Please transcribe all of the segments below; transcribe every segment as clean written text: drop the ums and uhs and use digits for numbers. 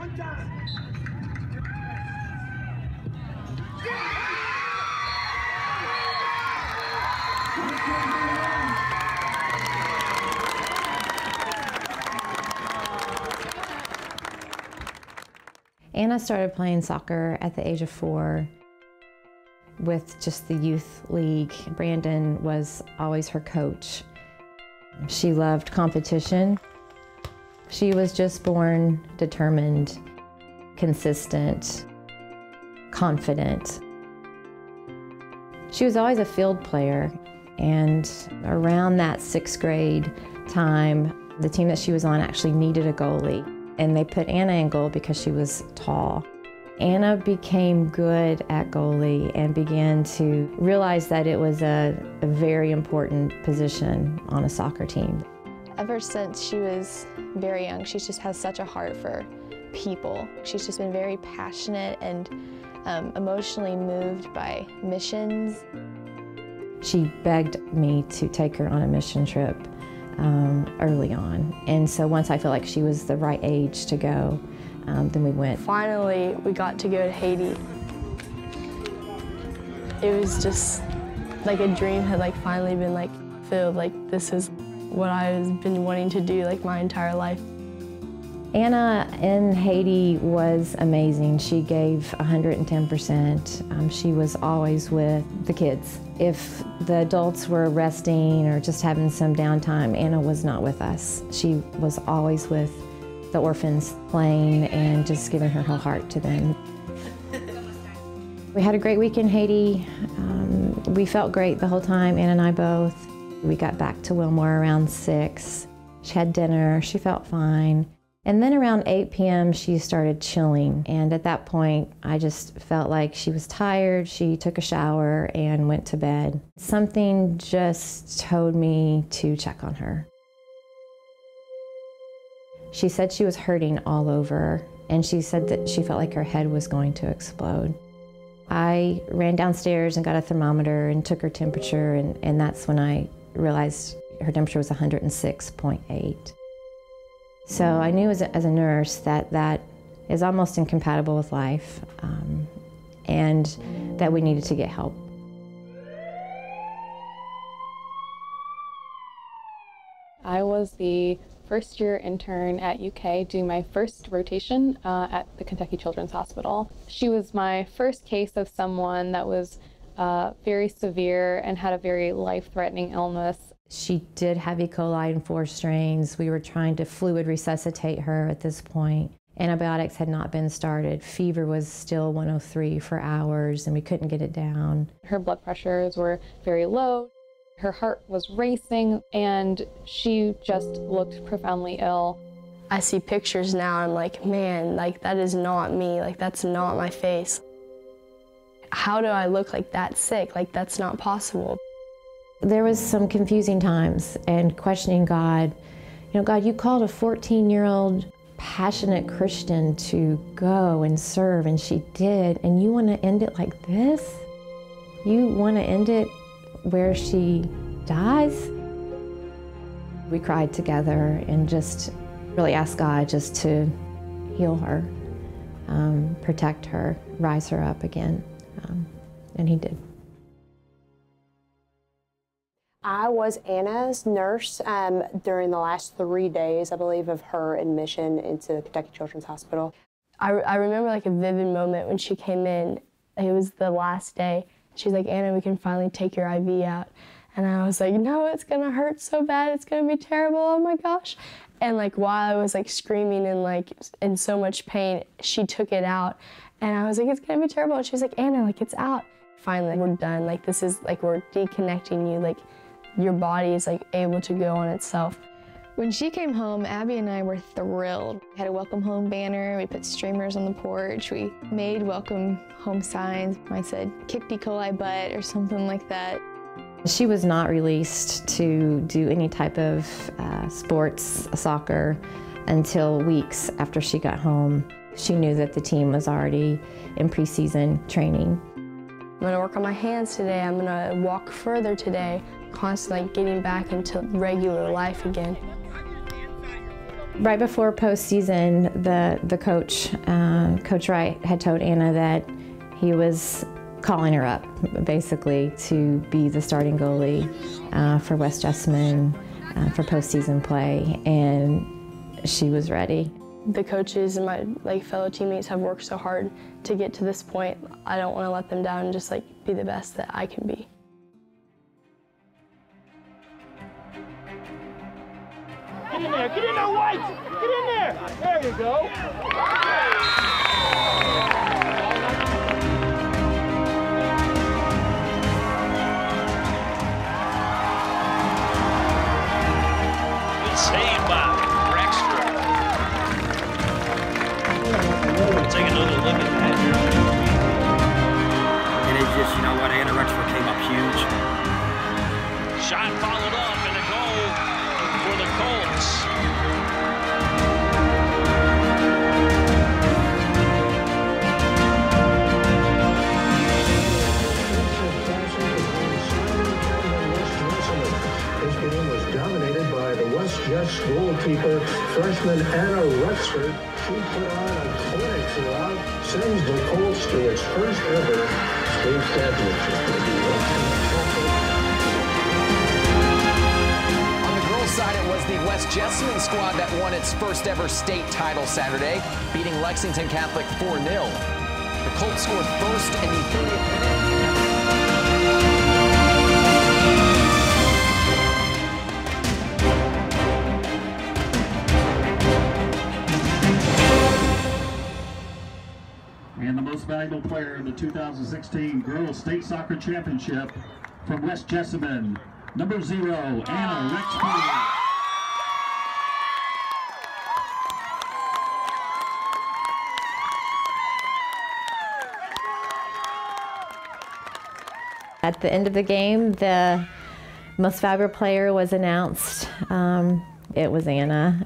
One time. Anna started playing soccer at the age of 4 with just the youth league. Brandon was always her coach. She loved competition. She was just born determined, consistent, confident. She was always a field player, and around that 6th grade time, the team that she was on actually needed a goalie. And they put Anna in goal because she was tall. Anna became good at goalie and began to realize that it was a very important position on a soccer team. Ever since she was very young, she just has such a heart for people. She's just been very passionate and emotionally moved by missions. She begged me to take her on a mission trip early on. And so once I felt like she was the right age to go, then we went. Finally, we got to go to Haiti. It was just like a dream had finally been filled. This is what I've been wanting to do my entire life. Anna in Haiti was amazing. She gave 110%. She was always with the kids. If the adults were resting or just having some downtime, Anna was not with us. She was always with the orphans, playing and just giving her whole heart to them. We had a great week in Haiti. We felt great the whole time, Anna and I both. We got back to Wilmore around 6. She had dinner, she felt fine. And then around 8 p.m. she started chilling, and at that point I just felt like she was tired. She took a shower and went to bed. Something just told me to check on her. She said she was hurting all over, and she said that she felt like her head was going to explode. I ran downstairs and got a thermometer and took her temperature, and that's when I realized her temperature was 106.8. So I knew as a nurse that is almost incompatible with life, and that we needed to get help. I was the first-year intern at UK doing my first rotation at the Kentucky Children's Hospital. She was my first case of someone that was very severe and had a very life-threatening illness. She did have E. coli in 4 strains. We were trying to fluid resuscitate her at this point. Antibiotics had not been started. Fever was still 103 for hours, and we couldn't get it down. Her blood pressures were very low. Her heart was racing, and she just looked profoundly ill. I see pictures now, and I'm like, man, that is not me. That's not my face. How do I look that sick? That's not possible. There was some confusing times and questioning God. God, you called a 14-year-old passionate Christian to go and serve, and she did, and you want to end it like this? You want to end it where she dies? We cried together and just really asked God just to heal her, protect her, rise her up again, and He did. I was Anna's nurse during the last 3 days, I believe, of her admission into the Kentucky Children's Hospital. I remember a vivid moment when she came in. It was the last day. She's like, Anna, we can finally take your IV out. And I was like, no, it's gonna hurt so bad. It's gonna be terrible, oh my gosh. And while I was screaming and in so much pain, she took it out. And I was like, it's gonna be terrible. And she was like, Anna, it's out. Finally, we're done. This is we're deconnecting you. Your body is able to go on itself. When she came home, Abby and I were thrilled. We had a welcome home banner, we put streamers on the porch, we made welcome home signs. I said, kicked E. coli butt or something like that. She was not released to do any type of sports, soccer, until weeks after she got home. She knew that the team was already in preseason training. I'm gonna work on my hands today, I'm gonna walk further today, constantly getting back into regular life again. Right before postseason, the coach, Coach Wright, had told Anna that he was calling her up, basically, to be the starting goalie for West Jessamine for postseason play, and she was ready. The coaches and my fellow teammates have worked so hard to get to this point. I don't want to let them down and just be the best that I can be. Get in there, White! Get in there! There you go! Good save by Rexford. Take another look at that. And it's just, you know what, Anna Rexford came up huge. Shot followed up and a goal for the Colts. This game was dominated by the West Jess goalkeeper, freshman Anna Rexford. She put on a clinic throughout, sends the Colts to its first ever state championship. Side, it was the West Jessamine squad that won its first ever state title Saturday, beating Lexington Catholic 4-0. The Colts scored first in the 30th minute. And the most valuable player in the 2016 Girls State Soccer Championship from West Jessamine, number 0, Anna Rexford. At the end of the game, the most valuable player was announced. It was Anna.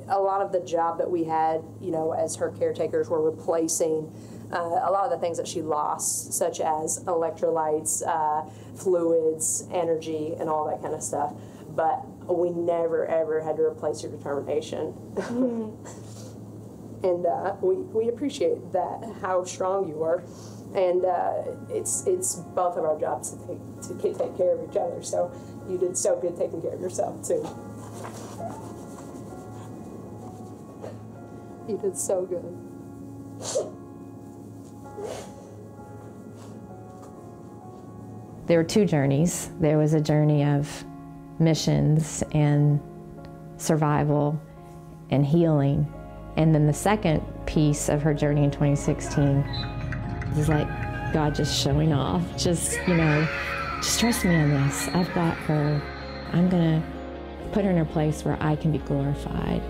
A lot of the job that we had, you know, as her caretakers, were replacing a lot of the things that she lost, such as electrolytes, fluids, energy, and all that kind of stuff. But we never, ever had to replace her determination. And we appreciate that, how strong you were. And it's both of our jobs to take care of each other. So you did so good taking care of yourself, too. You did so good. There were two journeys. There was a journey of missions and survival and healing. And then the second piece of her journey in 2016 is like God just showing off. Just, you know, just trust me on this. I've got her. I'm going to put her in a place where I can be glorified.